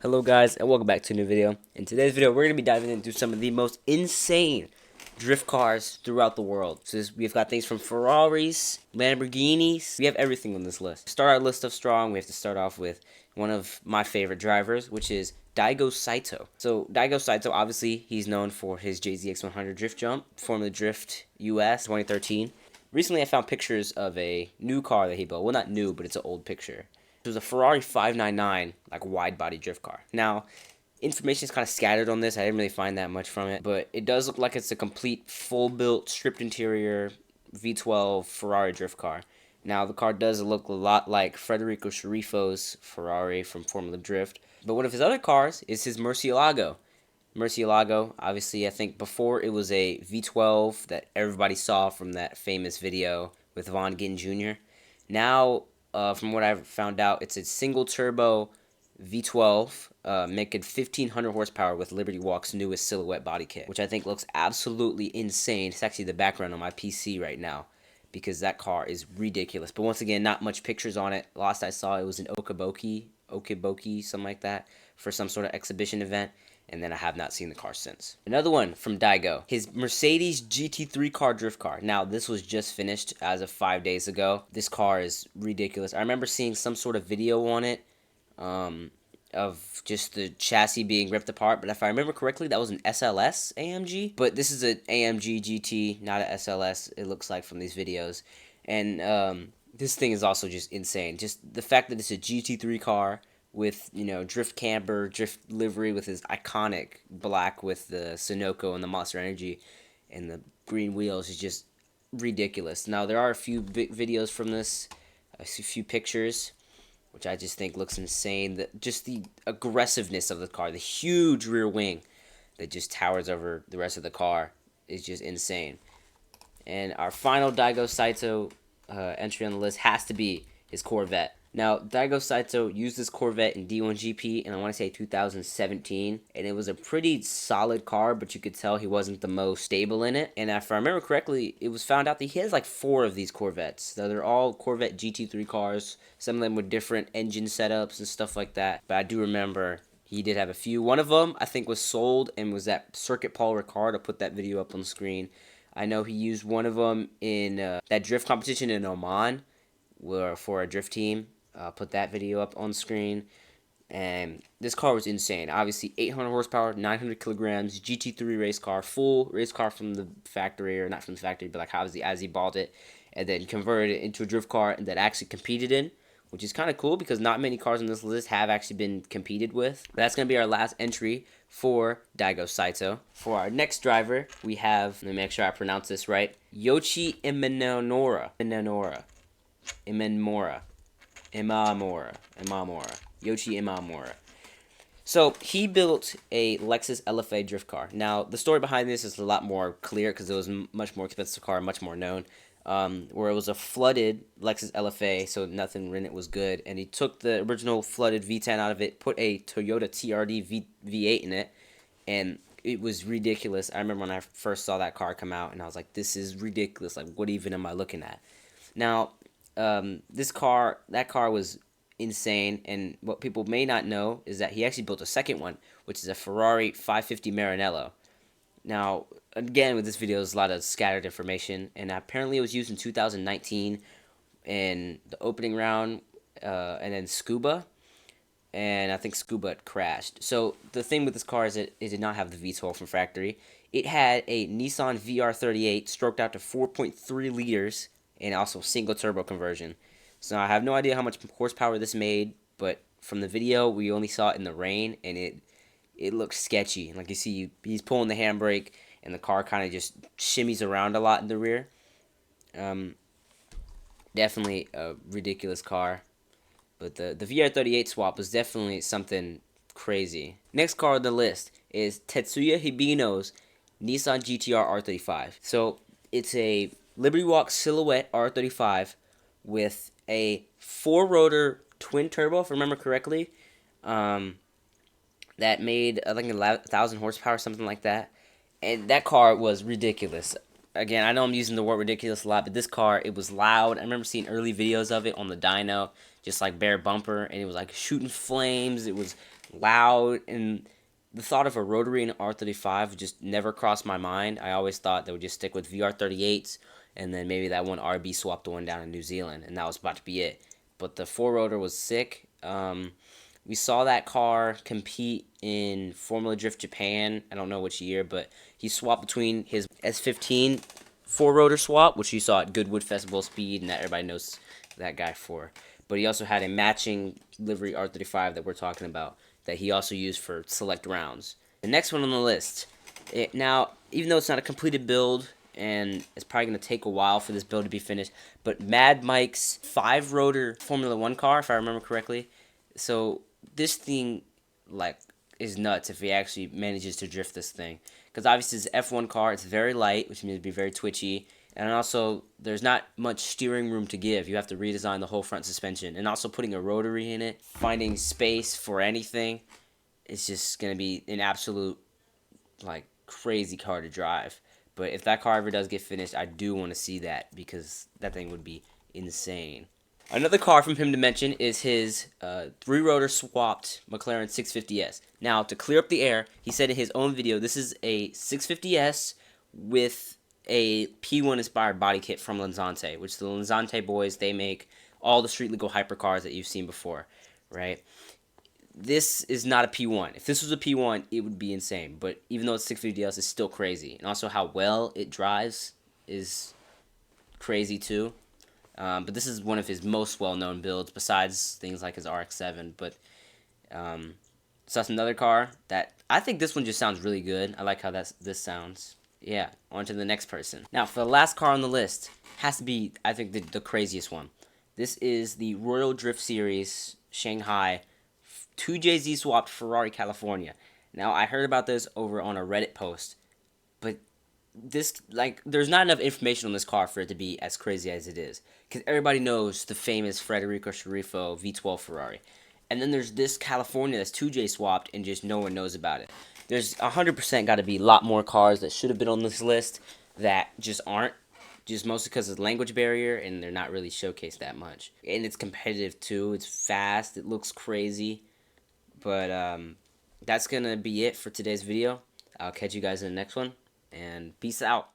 Hello guys and welcome back to a new video. In today's video we're going to be diving into some of the most insane drift cars throughout the world. So we've got things from Ferraris, Lamborghinis, we have everything on this list. To start our list of strong, we have to start off with one of my favorite drivers, which is Daigo Saito. So Daigo Saito, obviously he's known for his JZX100 drift jump, Formula Drift US 2013. Recently I found pictures of a new car that he built. Well, not new, but it's an old picture. It was a Ferrari 599, like wide body drift car. Now, information is kind of scattered on this. I didn't really find that much from it, but it does look like it's a complete, full built, stripped interior V12 Ferrari drift car. Now, the car does look a lot like Federico Scherifo's Ferrari from Formula Drift, but one of his other cars is his Murcielago. Murcielago, obviously, I think before it was a V12 that everybody saw from that famous video with Von Gittin Jr. Now, from what I've found out, it's a single turbo V12, making 1500 horsepower with Liberty Walk's newest silhouette body kit, which I think looks absolutely insane. It's actually the background on my PC right now because that car is ridiculous. But once again, not much pictures on it. Last I saw, it was in Okiboki, something like that, for some sort of exhibition event. And then I have not seen the car since. Another one from Daigo, his Mercedes GT3 car drift car. Now, this was just finished as of 5 days ago. This car is ridiculous. I remember seeing some sort of video on it of just the chassis being ripped apart. But if I remember correctly, that was an SLS AMG. But this is an AMG GT, not an SLS, it looks like from these videos. And this thing is also just insane. Just the fact that it's a GT3 car with, you know, drift camber, drift livery with his iconic black with the Sunoco and the Monster Energy and the green wheels is just ridiculous. Now, there are a few videos from this, a few pictures, which I just think looks insane. Just the aggressiveness of the car, the huge rear wing that just towers over the rest of the car is just insane. And our final Daigo Saito entry on the list has to be his Corvette. Now, Daigo Saito used this Corvette in D1GP, and I want to say 2017, and it was a pretty solid car, but you could tell he wasn't the most stable in it. And if I remember correctly, it was found out that he has like 4 of these Corvettes. So they're all Corvette GT3 cars, some of them with different engine setups and stuff like that. But I do remember he did have a few. One of them, I think, was sold and was that Circuit Paul Ricard. I'll put that video up on the screen. I know he used one of them in that drift competition in Oman for a drift team. Put that video up on screen, and this car was insane. Obviously, 800 horsepower, 900 kilograms, GT3 race car, full race car from the factory, or not from the factory, but like as he bought it, and then converted it into a drift car and that actually competed in, which is kind of cool because not many cars on this list have actually been competed with. But that's going to be our last entry for Daigo Saito. For our next driver, we have, let me make sure I pronounce this right, Yoichi Yoichi Imamura. So he built a Lexus LFA drift car. Now the story behind this is a lot more clear because it was a much more expensive car, much more known. Where it was a flooded Lexus LFA, so nothing in it was good. And he took the original flooded V10 out of it, put a Toyota TRD V8 in it, and it was ridiculous. I remember when I first saw that car come out, and I was like, "This is ridiculous! Like, what even am I looking at?" Now, that car was insane, and what people may not know is that he actually built a second one, which is a Ferrari 550 Maranello. Now, again, with this video, there's a lot of scattered information, and apparently it was used in 2019 in the opening round, and then Scuba, and I think Scuba crashed. So the thing with this car is that it did not have the V12 from factory. It had a Nissan VR38 stroked out to 4.3 liters, and also single turbo conversion. So I have no idea how much horsepower this made, but from the video we only saw it in the rain, and it looks sketchy. Like you see, he's pulling the handbrake, and the car kind of just shimmies around a lot in the rear. Definitely a ridiculous car, but the VR38 swap was definitely something crazy. Next car on the list is Tetsuya Hibino's Nissan GTR R35. So it's a Liberty Walk Silhouette R35 with a 4-rotor twin turbo, if I remember correctly, that made, I think, 1,000 horsepower, something like that. And that car was ridiculous. Again, I know I'm using the word ridiculous a lot, but this car, it was loud. I remember seeing early videos of it on the dyno, just like bare bumper, and it was like shooting flames. It was loud, and the thought of a rotary in R35 just never crossed my mind. I always thought they would just stick with VR38s, and then maybe that one RB swapped the one down in New Zealand, and that was about to be it. But the four rotor was sick. We saw that car compete in Formula Drift Japan. I don't know which year, but he swapped between his S15 four rotor swap, which you saw at Goodwood Festival Speed, and that everybody knows that guy for. But he also had a matching livery R35 that we're talking about that he also used for select rounds. The next one on the list. Now, even though it's not a completed build, and it's probably going to take a while for this build to be finished, but Mad Mike's 5-rotor Formula 1 car, if I remember correctly. So this thing, like, is nuts if he actually manages to drift this thing. Because obviously it's an F1 car, it's very light, which means it'd be very twitchy. And also, there's not much steering room to give. You have to redesign the whole front suspension. And also putting a rotary in it, finding space for anything, it's just going to be an absolute, like, crazy car to drive. But if that car ever does get finished, I do want to see that because that thing would be insane. Another car from him to mention is his 3-rotor swapped McLaren 650S. Now, to clear up the air, he said in his own video, this is a 650S with a P1 inspired body kit from Lanzante, which the Lanzante boys, they make all the street legal hypercars that you've seen before, right? This is not a P1. If this was a P1, it would be insane. But even though it's 650S, it's still crazy. And also how well it drives is crazy too. But this is one of his most well-known builds, besides things like his RX-7. But so that's another car that I think this one just sounds really good. I like how this sounds. Yeah, on to the next person. Now, for the last car on the list, has to be, I think, the craziest one. This is the Royal Drift Series Shanghai 2JZ swapped Ferrari California. Now, I heard about this over on a Reddit post, but this, like, there's not enough information on this car for it to be as crazy as it is. Because everybody knows the famous Federico Schiaffino V12 Ferrari. And then there's this California that's 2J swapped and just no one knows about it. There's 100% got to be a lot more cars that should have been on this list that just aren't. Just mostly because of the language barrier and they're not really showcased that much. And it's competitive too. It's fast. It looks crazy. But that's going to be it for today's video. I'll catch you guys in the next one. And peace out.